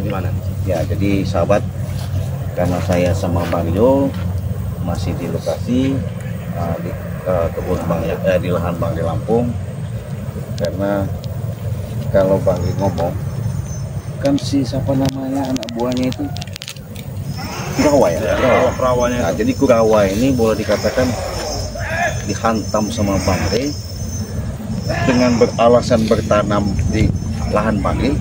Gimana? Ya, jadi sahabat, karena saya sama Bang Jo masih di lokasi di kebun Bang di lahan Bang di Lampung. Karena kalau Bang ngomong kan si siapa namanya anak buahnya itu Kurawa ya. Kurawanya. Nah, jadi Kurawa ini boleh dikatakan dihantam sama Bang Re dengan beralasan bertanam di lahan Bang Re.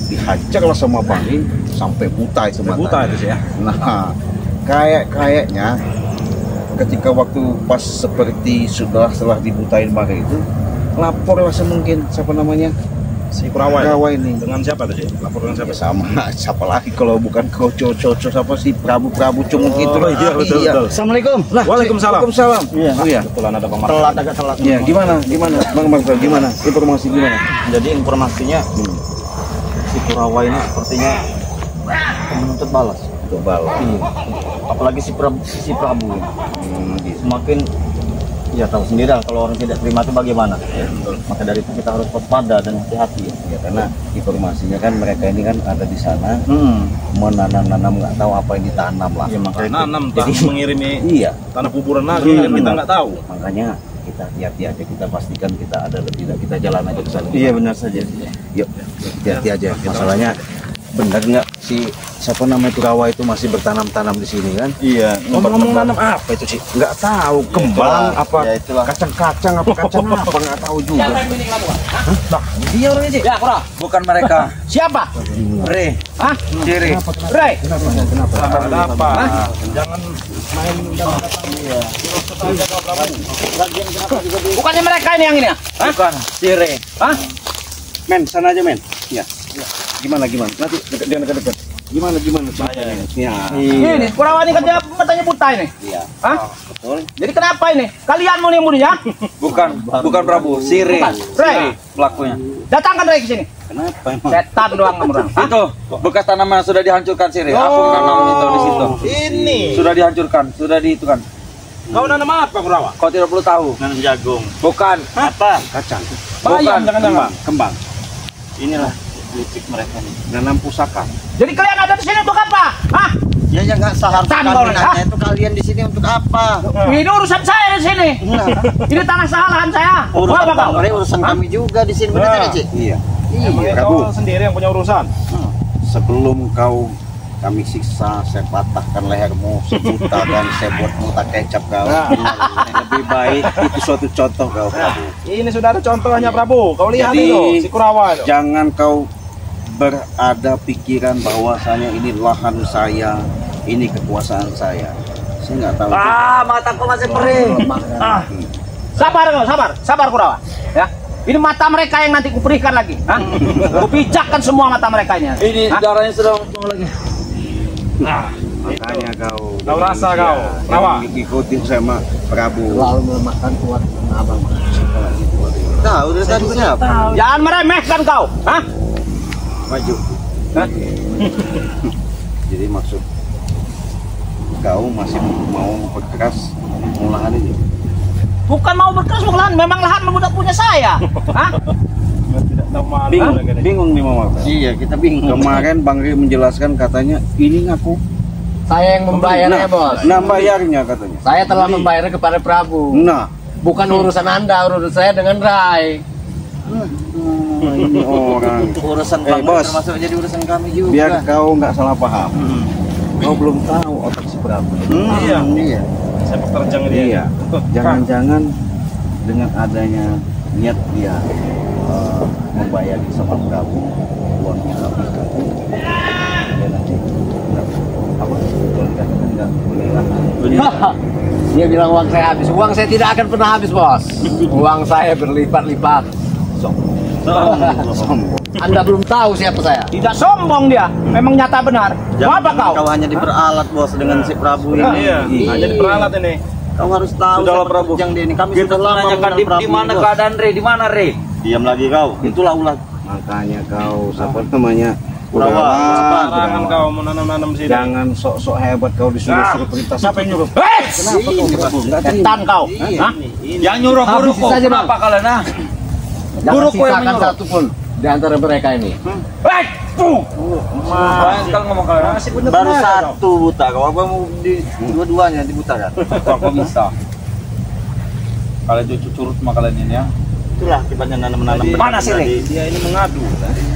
Dihajarlah sama Bang Re sampai buta itu matanya. Buta itu sih ya. Nah, kayaknya ketika waktu pas seperti setelah dibutain Bang Re itu, laporlah semungkin siapa namanya Si Kurawa ini. Dengan siapa tuh sih? Lapor dengan siapa? Sama siapa lagi kalau bukan Coco siapa sih Prabu Cunguk gitu loh. Iya, betul. Assalamualaikum. Waalaikumsalam. Waalaikumsalam. Iya. Oh, iya. Kebetulan ada Bang Telat, Marcel. agak telat. Ya, gimana Bang Marcel, gimana informasi gimana? Jadi informasinya si Kurawa ini sepertinya menuntut balas. Untuk balas. Iya. Apalagi si Prabu ini. Gitu. Semakin ya tahu sendiri lah kalau orang tidak terima itu bagaimana. Ya, betul. Maka dari itu kita harus waspada dan hati-hati. Ya, karena informasinya kan mereka ini kan ada di sana menanam nggak tahu apa yang ditanam lah. Ya, makanya itu. Nanam tak mengirimi Iya, tanah kuburan lagi kan kita nggak tahu. makanya kita hati-hati aja, kita pastikan kita ada lebih, kita jalan aja ke sana. Iya benar saja. Yuk, hati-hati aja. Masalahnya benar nggak si siapa namanya Kurawa itu masih bertanam-tanam di sini kan? Iya. Ngomong-ngomong nanam apa itu sih? Nggak tahu kembang apa Ya, itulah. kacang-kacang apa kacang apa nggak tahu juga. Dia orangnya sih. Ya, Kura. Bukan mereka. Siapa? Re. Hah? Ciri. Ray? Ada apa? Hah? Jangan main Bukannya mereka ini yang ini ya? Hah? Bukan. Ciri. Hah? Men, sana aja men. Ya. Gimana? Nanti dekat. Gimana? Ya. Ini Kurawa ini katanya matanya buta ini. Iya. Hah? Betul. Jadi kenapa ini? Kalian mau bunuhnya? Bukan Prabu. Ciri. Bukan. Ray, Pelakunya. datangkan Ray ke sini. Kenapa emang? Setan doang kamu orang. Hah? Itu bekas tanaman sudah dihancurkan Ciri. Aku menanam itu di situ. Ini. Sudah dihancurkan, sudah dihitukan. Kau nanam apa Kurawa? Kau tidak perlu tahu. Nanam jagung. Bukan. Apa? Kacang. Bayam jangan-jangan. Kembang. Inilah politik mereka nih. Nanam pusaka. Jadi kalian ada di sini untuk apa? Hah? Ya nggak seharusnya Setan kau, nanya hah? itu kalian di sini untuk apa? Ini urusan saya di sini. Ini tanah salahan saya. Mau Urusan apa kau? Bang Re, urusan kami juga di sini. Benar tidak, Cik? Iya. Emangnya Prabu, kau sendiri yang punya urusan? sebelum kau kami siksa, saya patahkan lehermu, sebuta dan saya buat muta kecap kau. Lebih baik itu suatu contoh kau, Prabu. Ini sudah ada contohnya Prabu. Kau lihat Jadi, itu si Kurawa itu. Jangan kau berada pikiran bahwasanya ini lahan saya, ini kekuasaan saya. Saya nggak tahu. Mataku masih perih. Sabar Kurawa. Ya. Ini mata mereka yang nanti kuperikan lagi. Hah? Kupijakkan semua mata mereka ini. Ini Hah? darahnya sudah mau lagi. Makanya kau. Kau rasa kau, Kurawa. Ikutin sama Prabu. Lalu melemahkan kuat abang. Tahu dari tadi siapa? Jangan meremehkan kau. Hah? Maju. Hah? Jadi maksud kau masih mau berkeras mau lahan ini? Bukan mau berkeras lahan, memang lahan udah punya saya. Hah? Tidak tahu malu lagi nih. Bingung nih Mama. Iya, kita bingung. Kemarin Bang Ri menjelaskan katanya ini ngaku. Saya yang membayarnya, Bos. Nah, bayarnya katanya. Saya telah membayarnya kepada Prabu. Nah, Bukan urusan Anda, urusan saya dengan Rai. ini orang. Urusan Bang Re Bos termasuk jadi urusan kami juga. Biar kau nggak salah paham. Kau belum tahu otak si Prabu. Iya. Sepak terjang dia. Iya. Jangan-jangan dengan adanya niat dia membayari sama Prabu uangnya habis nanti dia nanti apa kalau dikatakan nggak boleh lah. Dia bilang uang saya habis. Uang saya tidak akan pernah habis, Bos. Uang saya berlipat-lipat. Sombong. Anda belum tahu siapa saya. Tidak sombong dia, memang nyata benar. Mau apa kau? Kau hanya diperalat Bos dengan si Prabu ini. Iya. Hanya diperalat ini. Kau harus tahu Sudahlah, siapa Prabu. terjang dia ini. Kami Kita sudah lama menanyakan mengenal Prabu di mana ini, Bos. keadaan Re? Di mana Re? Diam lagi kau. Itulah ulah. Makanya kau siapa namanya Kurawa. Jangan kau menanam-nanam sini. Jangan sok-sok hebat kau disuruh-suruh perintah. Siapa yang nyuruh? Kenapa kau Prabu? Nggak terima. Setan kau. Hah? Yang nyuruh Habis guruku. saja, Bang. Kenapa kalian? Jangan Guruku yang sisakan menyuruh. satu pun. di antara mereka ini? Bayangkan ngomong kalian. Baru satu buta, kau apa mau di dua-duanya dibutakan? Kok bisa? Kalau cucu curut mah kalian ini ya. Itulah akibatnya nanam-nanam. Mana sih, Rik? Dia ini mengadu.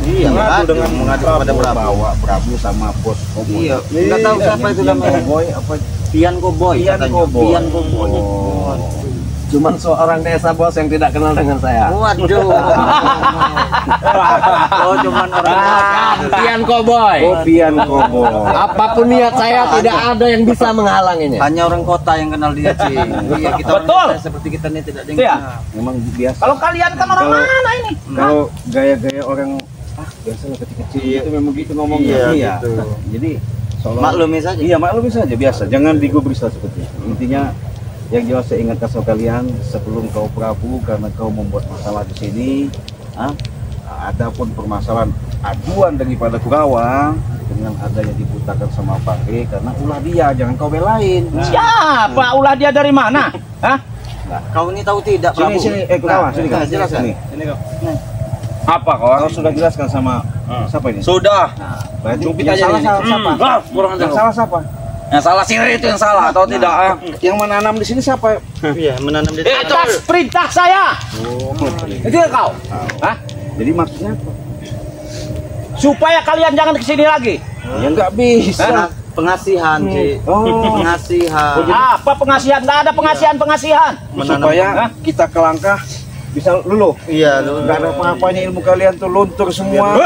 Iya, mengadu kepada Prabu. bawa Prabu sama bos Koboy. Iya, nggak tahu siapa itu namanya. Koboy apa? Pian Koboy. Pian katanya. Koboy. Pian Koboy. Cuman seorang desa bos yang tidak kenal dengan saya. Waduh. Oh, cuman orang Pian Koboy. Oh, Pian Koboy. Apapun niat saya tidak ada yang bisa menghalanginya. hanya orang kota yang kenal dia, Ci. Iya, kita orang Betul. desa seperti kita ini tidak ada yang Iya. kenal. Memang biasa. Kalau kalian kan orang Kalau- mana ini? Kalau gaya-gaya orang biasa lah kecil-kecil itu memang gitu ngomongnya. Iya, gitu. Jadi seolah- Maklumi saja. Iya, maklumi saja biasa. Jangan digubris lah seperti itu. Intinya yang jelas saya ingatkan sama kalian sebelum kau Prabu karena kau membuat masalah di sini. Adapun permasalahan aduan daripada Kurawa dengan adanya dibutakan sama Bangke karena ulah dia, jangan kau belain. Siapa ulah dia dari mana? Hah? Kau ini tahu tidak, Sini Prabu? sini, Kurawa, sini kau. jelaskan. Sini. Ini kok. Apa kau sudah jelaskan sama siapa ini? Sudah. Nah, berarti Cupit yang aja salah ini. siapa? Kurang Yang salah siapa? Yang salah Siri itu yang salah atau tidak? Yang menanam di sini siapa? Iya, menanam di Atas perintah saya. Itu kau. Hah? Jadi maksudnya apa? Supaya kalian jangan kesini lagi. Ya nggak bisa. Pengasihan, Ci. Oh. Pengasihan. Apa pengasihan? Nggak ada pengasihan. Supaya kita ke langkah bisa luluh. Iya, lu Nggak ada apa-apanya ilmu kalian tuh luntur semua.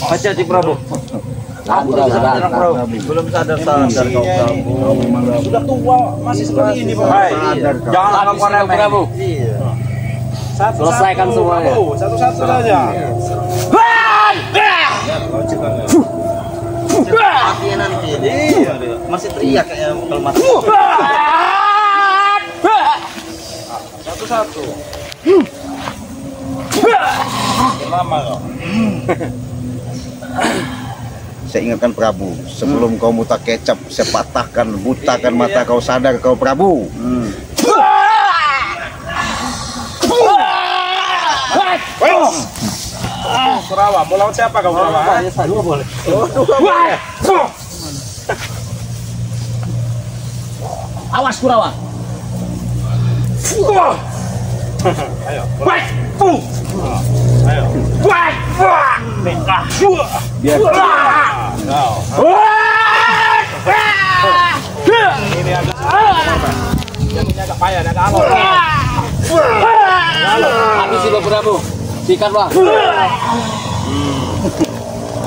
hati-hati, Prabu. Aku Sadar, tidak sadar, sadar, Prabu. Belum sadar kau, Prabu. Sudah tua masih seperti ini, Pak. Sadar kau. Jangan lakukan remeh. Prabu. Iya. Selesaikan semuanya. Satu-satu saja. Matinya nanti. Iya, masih teriak kayaknya kalau mati. Satu-satu. Lama kok. Saya ingatkan Prabu, sebelum kau muta kecap, saya patahkan, butakan mata kau, sadar kau Prabu. Kurawa, mau lawan siapa kau Kurawa? Dua boleh. Awas Kurawa. Ayo. Biar Ini agak ini agak payah, agak alor. Habisi Bang Prabu. Sikat Bang.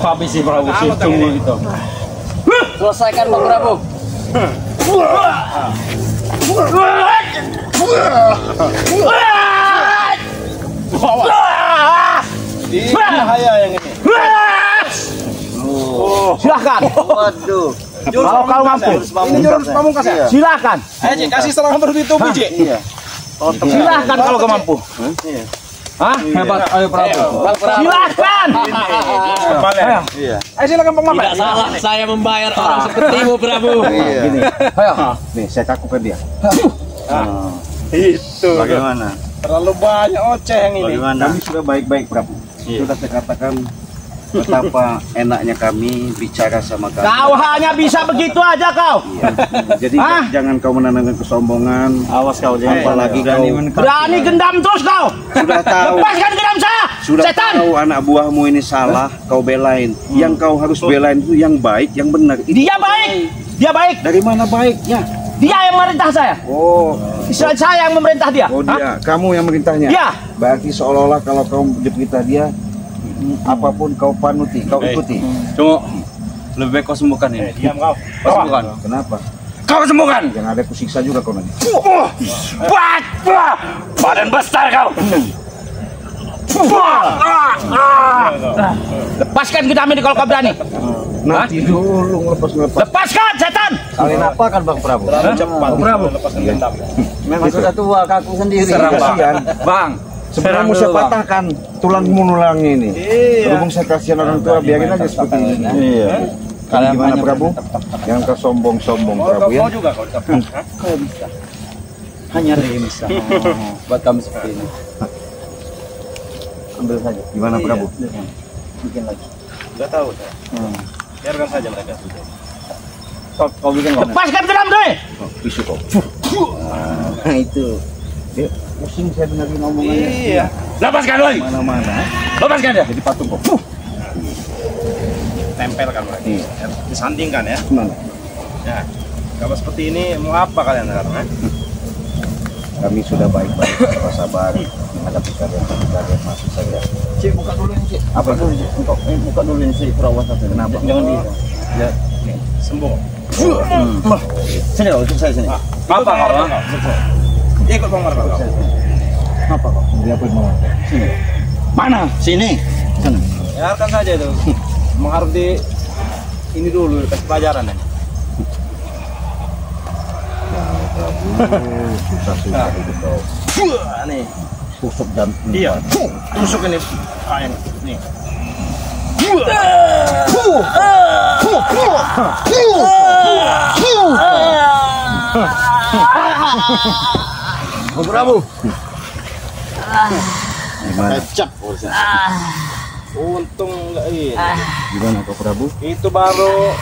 Habisi Prabu tunggu gitu. Selesaikan Bang Prabu. Ini bahaya yang ini. Silahkan. Waduh. Kalau kau mampu. Ini jurus pamungkas ya? Silahkan. Ayo, Cik, kasih serangan bertubi-tubi, Cik. Iya. Silahkan kalau kau mampu. Hah? Hebat. Ayo Prabu. Bang Prabu. Silahkan. Kembali. Iya. Ayo silakan Bang Mamat. Tidak salah saya membayar orang sepertimu Prabu. Iya. gini, Ayo. nih saya kakukan dia. Itu. Bagaimana? Terlalu banyak oceh yang ini. Bagaimana? Kami sudah baik-baik Prabu. Iya. Sudah saya katakan betapa enaknya kami bicara sama kami. Kau hanya bisa begitu aja kau. Iya. Jadi Hah? jangan kau menanamkan kesombongan. Awas kau jangan Apalagi berani kau Berani gendam terus kau. sudah tahu. Lepaskan gendam saya. Sudah Setan. tahu anak buahmu ini salah, kau belain. Yang kau harus belain itu yang baik, yang benar. Itu Dia baik. Dia baik. dari mana baiknya? Dia yang memerintah saya. Oh, Saya yang memerintah dia. oh Hah? dia, kamu yang merintahnya. Iya. Berarti seolah-olah kalau kau diperintah dia, apapun kau panuti, kau ikuti. Cuma lebih baik kau sembuhkan ini. Diam kau. Kau sembuhkan. Kenapa? Kau sembuhkan. Yang ada kusiksa juga kau nanti. Badan besar kau. Lepaskan gendam ini kalau kau berani. Nanti dulu ngelepas-ngelepas. Lepaskan setan. Kalian apa kan Bang Prabu? Terlalu cepat. Prabu. Lepaskan gendam. Memang sudah tua kaku sendiri. Kasihan. Bang. Sebenarnya mau saya patahkan tulangnya ini. Berhubung saya kasihan orang tua, biarin aja seperti ini. Iya. Kalian gimana Prabu? Jangan kau sombong-sombong Prabu ya. Kau juga kau tetap. Kau bisa. Hanya dia bisa. Buat kami seperti ini. Ambil saja. Gimana Prabu? Bikin lagi. Nggak tahu saya. Biarkan saja mereka. Kau bikin nggak? Lepaskan drum deh. Bisu kau. Nah itu. Yuk, pusing saya dengerin omongannya. Iya. Lepaskan doi. Mana-mana. Lepaskan dia. Jadi patung kok. Tempelkan lagi. Disandingkan ya. Gimana? Ya. Kalau seperti ini mau apa kalian sekarang? Kami sudah baik-baik, sabar menghadapi kalian masih saja. Cik, buka dulu nih, Cik. Apa itu? Untuk buka dulu nih, Cik. Perawat satu. Kenapa? Jangan di. Ya. Sembuh. Sini kau, ikut saya sini. Apa kau? Ikut Bang Marco. Apa kok? Dia pun mau. Sini. Mana? Sini. Sana. Biarkan saja itu. Mengharus di ini dulu kasih pelajaran ya. Susah hidup kau. Nih. Tusuk dan Iya. Tusuk ini. Ini. Nih. Prabu. Gimana? Kecap. Untung enggak ini. Gimana kau Prabu? Itu baru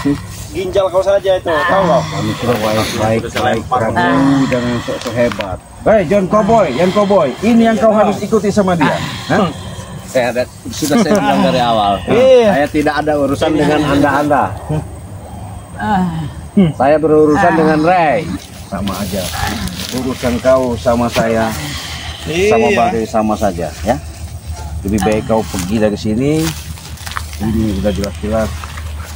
ginjal kau saja itu. Tahu kau? Kami sudah baik-baik Prabu, jangan sok-sok hebat. Hei John Cowboy, ini yang kau harus ikuti sama dia. Hah? Sudah saya bilang dari awal. Saya tidak ada urusan dengan Anda. Saya berurusan dengan Ray. Sama aja. Urusan kau sama saya, sama Bade sama saja, ya. Lebih baik kau pergi dari sini. Ini sudah jelas-jelas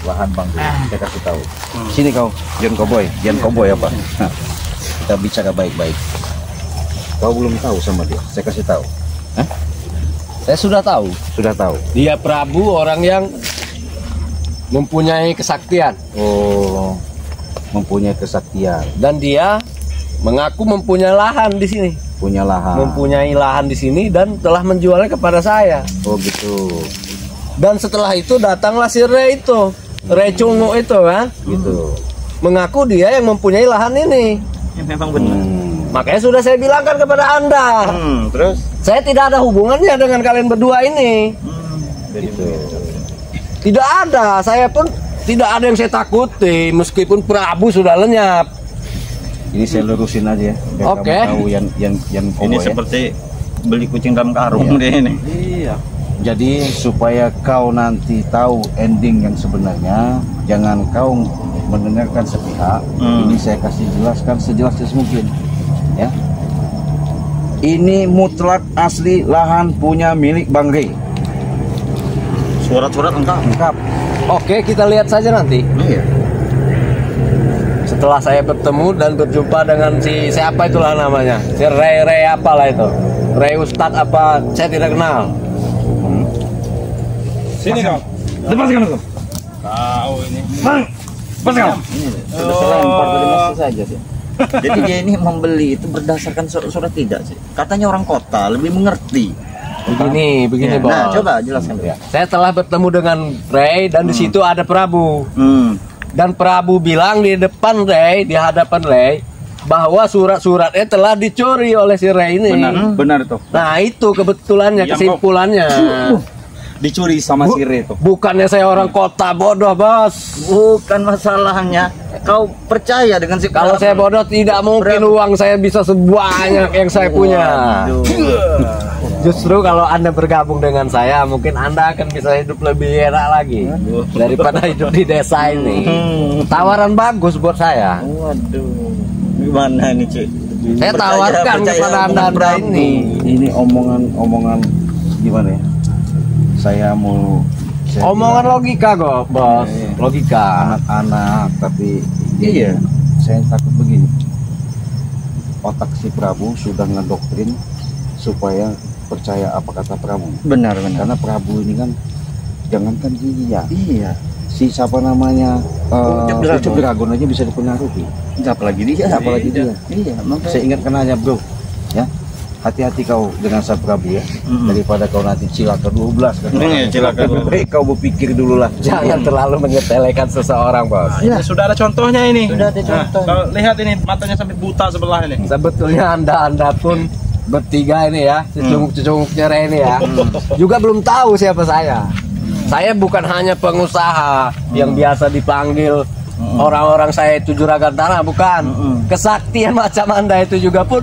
lahan Bang Dewa. Saya kasih tahu. Sini kau, John Cowboy apa? Hah. Kita bicara baik-baik. Kau belum tahu sama dia. Saya kasih tahu. Hah? Saya sudah tahu. Sudah tahu. Dia Prabu orang yang mempunyai kesaktian Oh, mempunyai kesaktian, dan dia mengaku mempunyai lahan di sini. punya lahan. Mempunyai lahan di sini dan telah menjualnya kepada saya. Oh gitu, Dan setelah itu datanglah si Ray itu, Ray Cungu itu kan, gitu. mengaku dia yang mempunyai lahan ini. Memang benar. Makanya sudah saya bilangkan kepada Anda, Terus? saya tidak ada hubungannya dengan kalian berdua ini. Gitu. Tidak ada, saya pun tidak ada yang saya takuti meskipun Prabu sudah lenyap. Ini saya lurusin aja ya. Biar Oke. kamu tahu yang Ini Cowboy, ya. seperti beli kucing dalam karung deh ini. Iya. Jadi supaya kau nanti tahu ending yang sebenarnya, jangan kau mendengarkan sepihak. Ini saya kasih jelaskan sejelas mungkin, ya. Ini mutlak asli lahan punya milik Bang Ray. Surat-surat lengkap. Oke, kita lihat saja nanti. Iya. Setelah saya bertemu dan berjumpa dengan si siapa itulah namanya, si Ray apalah itu, Ray Ustadz apa, saya tidak kenal. Sini kau. Lepaskan itu. Tahu ini. Lepaskan. Ini sudah saya lempar tadi masih saja sih. Jadi dia ini membeli itu berdasarkan surat-surat tidak sih? Katanya orang kota lebih mengerti. Begini Ya, Bos. nah, coba jelaskan ya. Saya telah bertemu dengan Ray dan di situ ada Prabu. Dan Prabu bilang di depan Ray, di hadapan Ray, bahwa surat-suratnya telah dicuri oleh si Ray ini. Benar itu. Nah itu kebetulannya, Iya, kesimpulannya. Dicuri sama si Ray itu. Bukannya saya orang kota bodoh Bos. Bukan masalahnya. Kau percaya dengan si Kalau saya bodoh tidak mungkin uang saya bisa sebanyak yang saya punya. Justru kalau Anda bergabung dengan saya, mungkin Anda akan bisa hidup lebih enak lagi daripada hidup di desa ini. Tawaran bagus buat saya. Waduh. Gimana ini, Cik? Saya tawarkan kepada Anda ini. Ini omongan gimana ya? Saya Omongan logika kok, Bos. Logika. anak-anak, tapi Iya. saya takut begini. Otak si Prabu sudah ngedoktrin supaya percaya apa kata Prabu. Benar. Karena Prabu ini kan, jangankan dia, Iya. si siapa namanya Ucup Dragon aja bisa dipengaruhi. Apalagi dia. Apalagi dia. Iya, makanya. Saya ingatkan aja bro, ya, hati-hati kau dengan si Prabu ya, daripada kau nanti cilaka 12 kan. Iya, cilaka. Lebih baik kau berpikir dulu lah. Jangan terlalu menyepelekan seseorang, Bos. Ini sudah ada contohnya ini. Sudah ada contoh. Kalau lihat ini matanya sampai buta sebelah ini. Sebetulnya Anda pun bertiga ini ya, cucung-cucungnya Ray ini ya, juga belum tahu siapa saya. Saya bukan hanya pengusaha yang biasa dipanggil orang-orang saya itu juragan tanah, bukan. Kesaktian macam Anda itu juga pun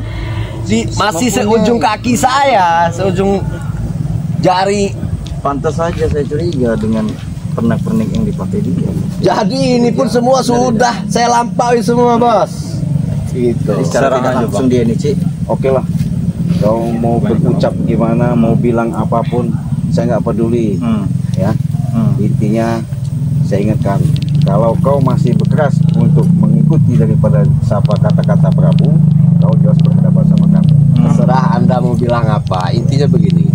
masih seujung kaki saya, seujung jari. Pantas saja saya curiga dengan pernak-pernik yang dipakai dia. Jadi ini pun semua sudah saya lampaui semua, Bos. Gitu. Secara tidak langsung dia nih, Cik. Oke lah, kau mau berucap gimana, mau bilang apapun, saya nggak peduli. Ya, intinya saya ingatkan, kalau kau masih berkeras untuk mengikuti daripada siapa kata-kata Prabu, kau jelas berhadapan sama kami. Terserah Anda mau bilang apa. Intinya begini.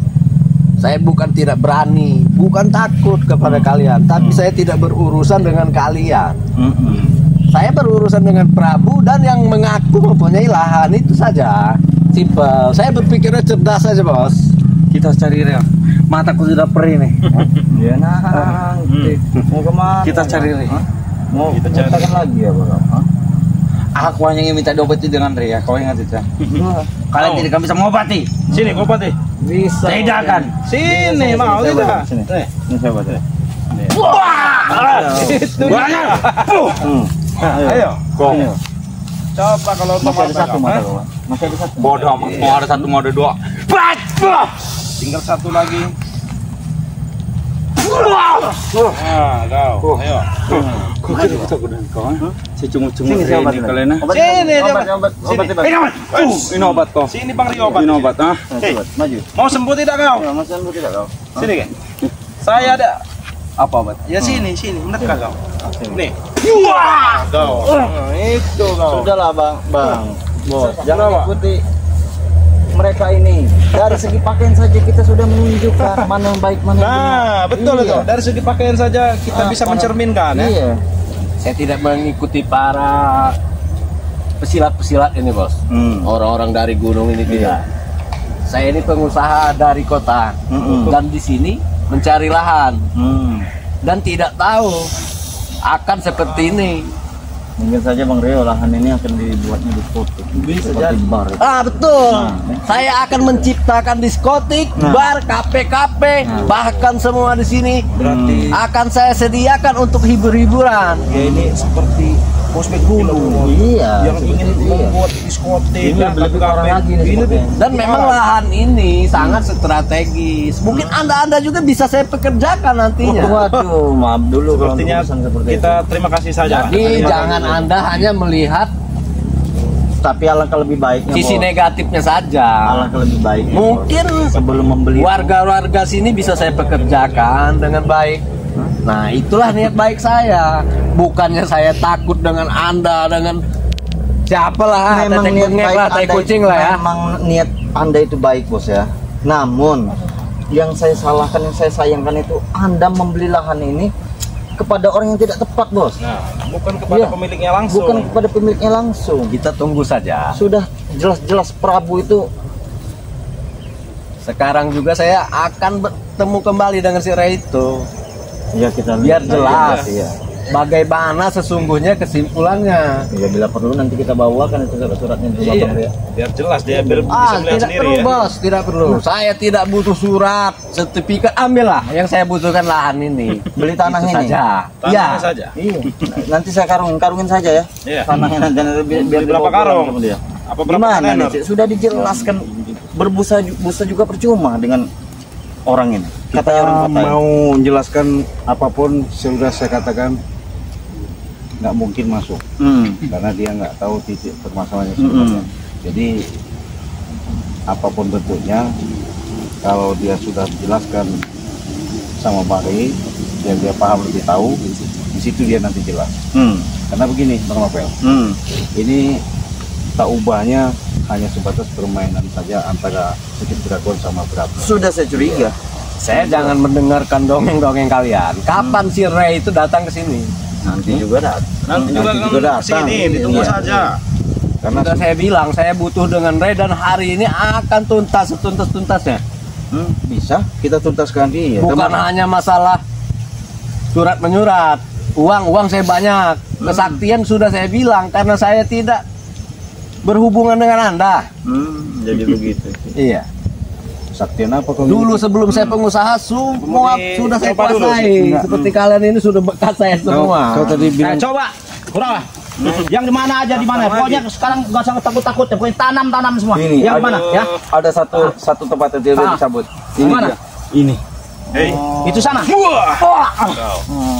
Saya bukan tidak berani, bukan takut kepada kalian, tapi saya tidak berurusan dengan kalian. Saya berurusan dengan Prabu dan yang mengaku mempunyai lahan, itu saja. Simpel. Saya berpikirnya cerdas saja, Bos. Kita cari Ray. Mataku sudah perih nih. Ya nah, mau kemana? Kita cari Ray. Mau katakan lagi ya, Bang? Aku hanya ingin minta diobati dengan Ray ya. Kau ingat itu? Kalian tidak akan bisa mengobati. Sini obati. Bisa. Tidak kan? Sini mau tidak? Sini. Ini saya buat ya. Wah! Itu banyak. Ayo. Ayo. Coba kalau Masih ada satu mata kau. Masih ada satu. Bodoh, mau ada satu, mau ada dua. Tinggal satu lagi. Nah, kau. Ayo. Kau kira takut dengan kau? Si cungu-cungu ini kalian. Sini dia. Ini obat kau. Sini Bang Rio obat. Ini obat, ah. Maju. Mau sembuh tidak kau? Ya, Mas Anu tidak kau. Sini kan. Saya ada apa obat? Ya sini, mendekat kau. Nih. Wah, kau. Itu kau. Sudahlah, Bang. Bos, Jangan apa? ikuti mereka ini. Dari segi pakaian saja kita sudah menunjukkan mana yang baik, mana yang benar. Nah, betul Iya. itu. Dari segi pakaian saja kita bisa mencerminkan ya. Iya. Saya tidak mengikuti para pesilat-pesilat ini, Bos. Orang-orang dari gunung ini tidak. Saya ini pengusaha dari kota dan di sini mencari lahan dan tidak tahu akan seperti ini. Mungkin saja Bang Rio lahan ini akan dibuatnya diskotik. Bisa jadi bar. Betul. Saya akan menciptakan diskotik, bar, kafe-kafe, bahkan semua di sini Berarti akan saya sediakan untuk hibur-hiburan. ya ini seperti prospek gunung. Iya. Yang ingin membuat diskotik Ini dan lebih orang lagi nih ini sepertinya. Dan memang lahan ini sangat strategis. Mungkin Anda juga bisa saya pekerjakan nantinya. Waduh, maaf dulu kalau sepertinya urusan seperti kita terima kasih saja. Jadi jangan Anda hanya melihat itu. Tapi alangkah lebih baiknya. sisi Bos. negatifnya saja. Alangkah lebih baiknya. Mungkin Bos. Sebelum membeli warga-warga sini bisa saya pekerjakan dengan baik. Nah, itulah niat baik saya. Bukannya saya takut dengan Anda, dengan siapa lah, memang tetek niat bengek baik lah, tai Anda kucing itu- lah ya. Memang niat Anda itu baik, Bos ya. Namun yang saya salahkan, yang saya sayangkan itu Anda membeli lahan ini kepada orang yang tidak tepat, Bos. Nah, bukan kepada Iya. pemiliknya langsung. Bukan kepada pemiliknya langsung. Kita tunggu saja. Sudah jelas-jelas Prabu itu Sekarang juga saya akan bertemu kembali dengan si Ray itu. ya kita Biar lihat. jelas. Iya. Bagaimana sesungguhnya kesimpulannya. Ya bila perlu nanti kita bawakan itu surat-suratnya juga, Iya. Bang Rio. Biar jelas dia bisa melihat Tidak sendiri perlu, ya. Bos, tidak perlu. Saya tidak butuh surat, sertifikat, ambillah. Yang saya butuhkan lahan ini. Beli tanah Itu ini. saja. Tanahnya saja. Iya. Nanti saya karungin saja ya. Iya. Tanahnya nanti biar Berapa dibawa pulang karung? sama dia. Apa berapa Gimana nih, kontainer? Cik? Sudah dijelaskan berbusa juga percuma dengan orang ini. Katanya orang kota. mau menjelaskan apapun sudah saya katakan nggak mungkin masuk karena dia nggak tahu titik permasalahannya sebenarnya. Jadi apapun bentuknya, kalau dia sudah dijelaskan sama Pak Ray, dia paham lebih tahu, di situ dia nanti jelas. Karena begini, Bang Novel, ini tak ubahnya hanya sebatas permainan saja antara Sedikit Dragon sama Prabu. Sudah saya curiga. Saya jangan mendengarkan dongeng-dongeng kalian. Kapan si Ray itu datang ke sini? Nanti juga datang. Nanti juga kan datang. kesini, ditunggu Iya. saja. Karena Sudah saya bilang, saya butuh dengan Ray dan hari ini akan tuntas setuntas-tuntasnya. Bisa kita tuntaskan dia. Bukan hanya masalah surat menyurat. Uang saya banyak. Kesaktian sudah saya bilang karena saya tidak berhubungan dengan Anda. Jadi begitu. Iya. Saktian apa kau? Dulu sebelum saya pengusaha semua sudah saya kuasai. Seperti kalian ini sudah bekas saya semua. Kau tadi bilang Coba, kurang. Yang di mana aja di mana. Pokoknya sekarang nggak usah takut-takut. Pokoknya tanam semua. Ini, yang di mana? Ya. ada satu tempat yang tidak dicabut. Ini mana? Ini. Itu sana.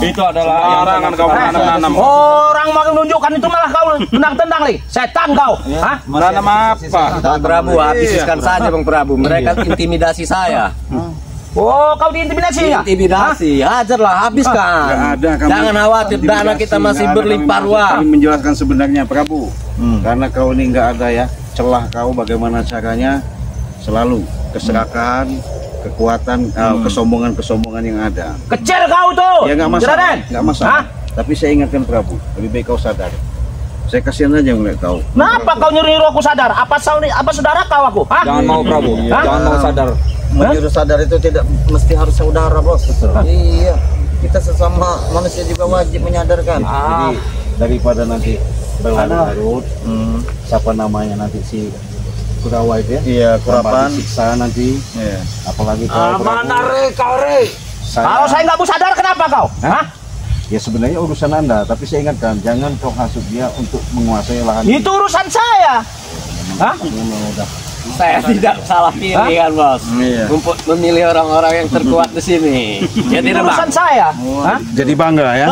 Itu adalah larangan kau menanam. Orang mau menunjukkan itu malah kau tendang-tendang lagi. Setan kau. Hah? Menanam apa? Bang Prabu, habiskan saja Bang Prabu. Mereka intimidasi saya. Oh, kau diintimidasi ya? Intimidasi, hajarlah, habiskan. Nggak ada, kami Jangan khawatir, dana intimidasi, kita masih nggak ada, berlimpah kami ruah. menjelaskan sebenarnya Prabu, karena kau ini nggak ada ya celah kau bagaimana caranya selalu keserakahan, kekuatan, kesombongan yang ada. Kecil kau tuh. Ya nggak masalah, Juragan. nggak masalah. Tapi saya ingatkan Prabu, lebih baik kau sadar. Saya kasihan aja ngeliat kau. Kenapa kau nyuruh aku sadar? Apa saudara kau aku? Hah? Jangan mau Prabu. Hah? Jangan mau sadar. Menyuruh sadar itu tidak mesti harus saudara, Bos. Iya. Kita sesama manusia juga wajib menyadarkan. Jadi daripada nanti berlarut-larut, siapa namanya nanti si Kurawa itu ya? Iya, Kurapan. Disiksa nanti. Iya. Apalagi kau Kau Kalau saya nggak mau sadar kenapa kau? Hah? Ya sebenarnya urusan Anda, tapi saya ingatkan jangan kau hasut dia untuk menguasai lahan. Itu urusan saya. Hah? Saya tidak salah pilih kan, Bos. Iya. Untuk memilih orang-orang yang terkuat di sini. Ya Itu tidak, Bang. urusan saya. Hah? Jadi bangga ya.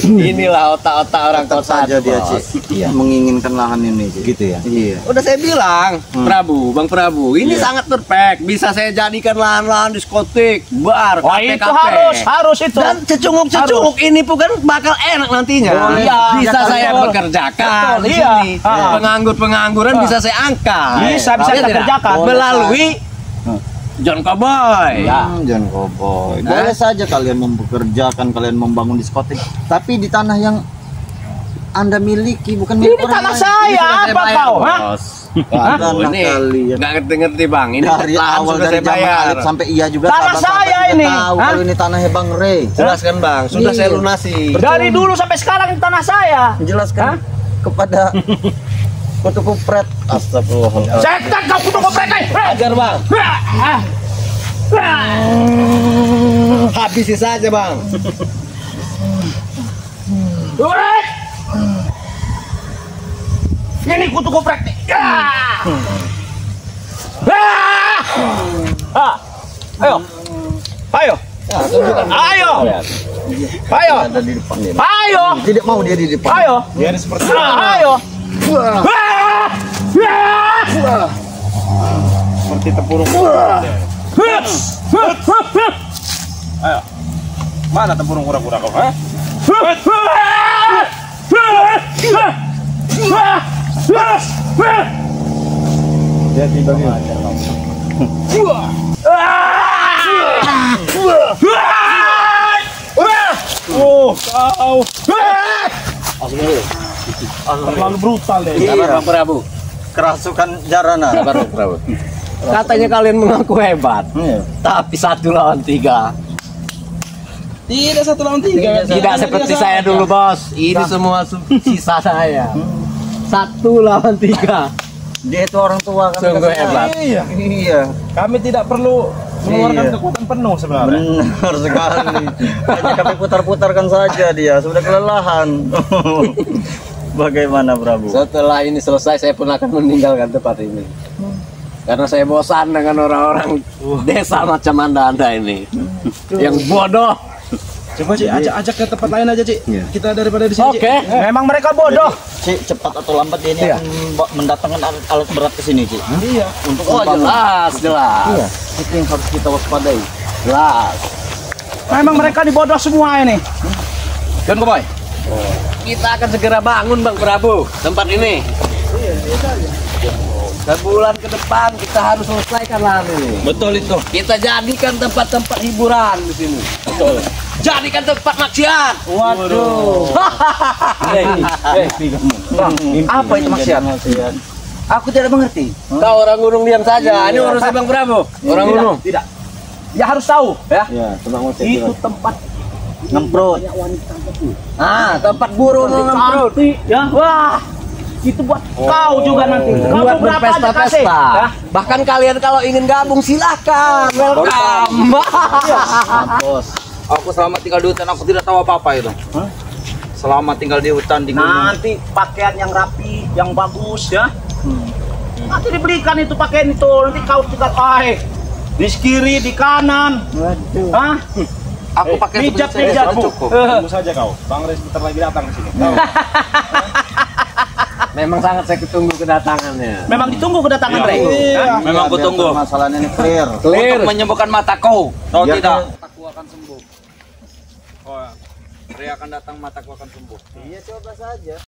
Inilah otak-otak orang Tetap kota saja dia, Bos. Cik. Menginginkan lahan ini, Cik. Gitu ya. Iya. Udah saya bilang, Bang Prabu, ini sangat perfect. Bisa saya jadikan lahan-lahan diskotik, bar, Wah, kafe, itu harus itu. Dan cecunguk-cecunguk ini pun kan bakal enak nantinya. Iya, Bisa betul. saya bekerjakan Betul, di iya. sini. Pengangguran bisa saya angkat. Bisa Ya kita tidak? kerjakan. Melalui John Cowboy. Jangan Cowboy. Boleh saja kalian mempekerjakan, kalian membangun diskotik, tapi di tanah yang Anda miliki, bukan milik Ini orang tanah lain. saya, apa kau? Hah? Waduh, Tanah ini kalian. nggak ngerti-ngerti Bang. Ini Dari lahan awal sudah dari saya zaman bayar. Alif sampai iya juga Tanah sahabat-sahabat saya juga ini. tahu Hah? kalau ini tanahnya Bang Rey. Jelaskan Bang, sudah Iya. saya lunasi. Dari dulu sampai sekarang ini tanah saya. Jelaskan kepada Kutu Kupret. Astagfirullah. Setan kau kutu kopret. Ajar Bang. Habisi saja Bang. Ini kutu kopret nih. Ayo. Ayo. Ayo. Ayo. Ada di depan dia. Ayo. Tidak mau dia di depan. Ayo. Dia ini seperti Ayo. seperti tempurung. Ayo. Mana tempurung kura-kura kau? Hah? Dia tiba Terlalu brutal deh. Sabar Bang Prabu. Kerasukan jarana. Sabar Bang Prabu. Katanya kalian mengaku hebat, Iya. tapi 1 lawan 3. Tidak 1 lawan 3. Tidak seperti saya dulu Bos. Ini semua sisa saya. 1 lawan 3. Dia itu orang tua kan. Sungguh kasihan. hebat. Iya. Iya. Kami tidak perlu mengeluarkan Iya. kekuatan penuh sebenarnya. Benar sekali. Hanya kami putar-putarkan saja dia, sudah kelelahan. Bagaimana Prabu? Setelah ini selesai saya pun akan meninggalkan tempat ini. Karena saya bosan dengan orang-orang desa macam Anda ini. Yang bodoh. Coba Cik, ajak ke tempat lain aja Cik. Kita daripada di sini. Oke. Memang mereka bodoh. Cik, cepat atau lambat dia ini akan mendatangkan alat berat ke sini, Cik. Iya. Untuk Oh membangun. jelas. Iya, itu yang harus kita waspadai. Jelas. Memang mereka dibodoh semua ini. John Cowboy. Kita akan segera bangun Bang Prabu tempat ini. Sebulan ke depan kita harus selesaikan lahan ini. Betul itu. Kita jadikan tempat-tempat hiburan di sini. Betul. Jadikan tempat maksiat. Waduh. Apa itu maksiat? Aku tidak mengerti. Kau orang gunung diam saja. Ini urusan Bang Prabu. Orang gunung. Tidak. Ya harus tahu ya. Ya, tenang Itu tempat Ngemprut. Ah, tempat burung ngemprut. Ya, wah. Itu buat kau juga nanti. Kau Buat berapa aja kasih? berpesta-pesta. Ya? Bahkan kalian kalau ingin gabung silahkan. Welcome. Bos. Aku selama tinggal di hutan aku tidak tahu apa-apa itu. Selama tinggal di hutan di gunung. Nanti pakaian yang rapi, yang bagus ya. Nanti dibelikan itu pakaian itu. Nanti kau tinggal di kiri, di kanan. Waduh. Hah? Aku pakai Pijat, seperti pijat. saya cukup. Tunggu saja kau. Bang Res bentar lagi datang ke sini. Memang sangat saya tunggu kedatangannya. Memang ditunggu kedatangan Rey. Iya. Memang aku tunggu. Masalahnya ini clear. Clear. Untuk menyembuhkan mataku. Tahu Biar tidak? kau- Mataku akan sembuh. Oh, Ria akan datang, mataku akan sembuh. Iya, coba saja.